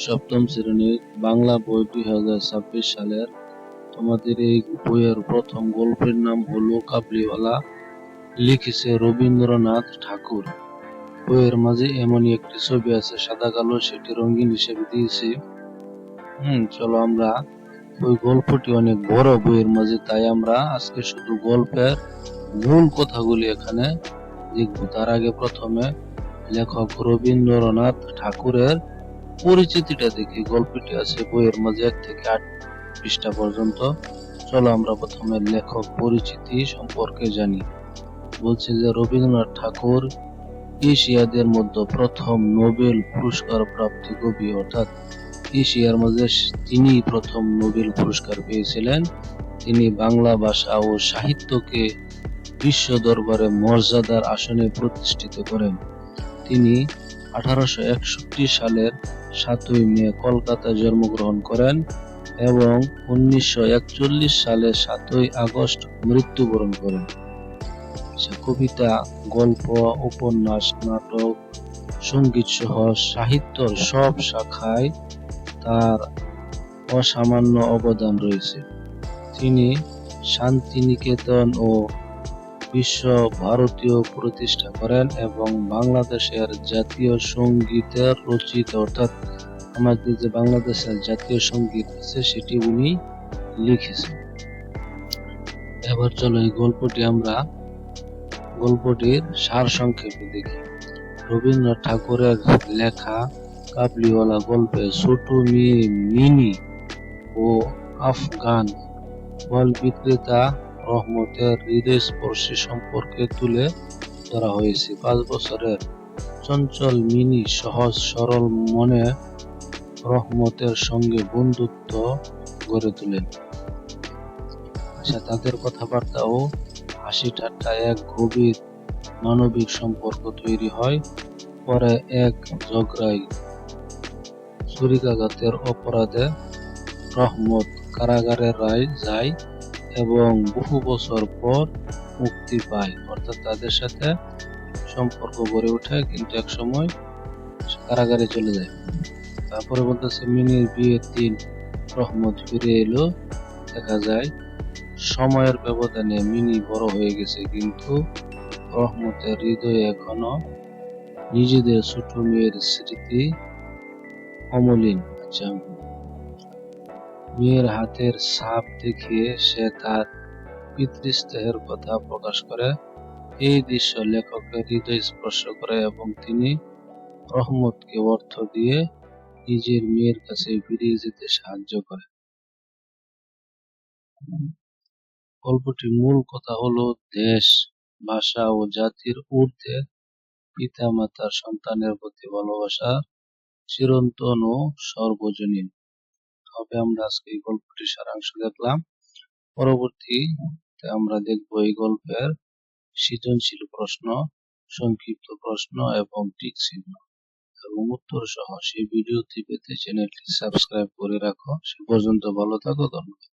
সপ্তম শ্রেণীর বাংলা বই 2026 সালের তোমাদের এই বইয়ের প্রথম গল্পের নাম হলো কাবুলিওয়ালা। লিখেছে রবীন্দ্রনাথ ঠাকুর। বইয়ের মাঝে এমনই একটি ছবি আছে সাদা কালো, সেটি রঙিন হিসেবে দিয়েছি। চলো আমরা ওই গল্পটি অনেক বড় বইয়ের মাঝে, তাই আমরা আজকে শুধু গল্পের মূল কথাগুলি এখানে দেখব। তার আগে প্রথমে লেখক রবীন্দ্রনাথ ঠাকুরের পরিচিতিটা দেখি। গল্পটি আছে বইয়ের মাঝে 1 থেকে 8 পৃষ্ঠা পর্যন্ত। চলো আমরা প্রথমে লেখক পরিচিতি সম্পর্কে জানি। বলছে যে রবীন্দ্রনাথ ঠাকুর এশিয়াদের মধ্যে প্রথম নোবেল পুরস্কার প্রাপ্ত কবি, অর্থাৎ এশিয়ার মধ্যে তিনি প্রথম নোবেল পুরস্কার পেয়েছিলেন। তিনি বাংলা ভাষা ও সাহিত্যকে বিশ্ব দরবারে মর্যাদার আসনে প্রতিষ্ঠিত করেন। তিনি 1861 সালের 7ই মে কলকাতায় জন্মগ্রহণ করেন এবং 1941 সালের 7ই আগস্ট মৃত্যুবরণ করেন। কবিতা, গল্প, উপন্যাস, নাটক, সঙ্গীত সহ সাহিত্যের সব শাখায় তার অসামান্য অবদান রয়েছে। তিনি শান্তিনিকেতন ও বিশ্বভারতীও প্রতিষ্ঠা করেন এবং বাংলাদেশের জাতীয় সঙ্গীতের রচয়িতা, অর্থাৎ আমাদের যে বাংলাদেশের জাতীয় সঙ্গীত আছে সেটি উনি লিখেছেন। এবার চলো এই গল্পটির সারসংক্ষেপে দেখি। রবীন্দ্রনাথ ঠাকুরের লেখা কাবুলিওয়ালা গল্পে ছোট মেয়ে মিনি ও আফগান ফল বিক্রেতা রহমতের হৃদয়স্পর্শী সম্পর্কে তুলে ধরা হয়েছে। 5 বছরের চঞ্চল মিনি সহজ সরল মনে রহমতের সঙ্গে বন্ধুত্ব গড়ে তোলেন। তাদের কথাবার্তা ও হাসি ঠাট্টায় এক গভীর মানবিক সম্পর্ক তৈরি হয়। পরে এক ঝগড়ায় ছুরিকাঘাতের অপরাধে রহমত কারাগারে যায় এবং বহু বছর পর মুক্তি পায়, অর্থাৎ তাদের সাথে সম্পর্ক গড়ে ওঠে, কিন্তু এক সময় কারাগারে চলে যায়। তারপরে বলতেছে মিনির বিয়ের দিন রহমত ফিরে এলো। দেখা যায় সময়ের ব্যবধানে মিনি বড় হয়ে গেছে, কিন্তু রহমতের হৃদয়ে এখনো নিজেদের ছোট মেয়ের স্মৃতি অমলিন। মেয়ের হাতের ছাপ দেখে সে তার পিতৃস্নেহের কথা প্রকাশ করে। এই দৃশ্য লেখকের হৃদয় স্পর্শ করে এবং তিনি রহমতকে অর্থ দিয়ে নিজের মেয়ের কাছে ফিরে যেতে সাহায্য করে। গল্পটির মূল কথা হলো দেশ, ভাষা ও জাতির ঊর্ধ্বে পিতা মাতার সন্তানের প্রতি ভালোবাসা চিরন্তন ও সর্বজনীন। তবে আমরা আজকে এই গল্পটির সারাংশ দেখলাম। পরবর্তীতে আমরা দেখব এই গল্পের সৃজনশীল প্রশ্ন, সংক্ষিপ্ত প্রশ্ন এবং টিক চিহ্ন এবং উত্তর সহ সেই ভিডিওটি পেতে চ্যানেলটি সাবস্ক্রাইব করে রাখো। সে পর্যন্ত ভালো থাকো। ধন্যবাদ।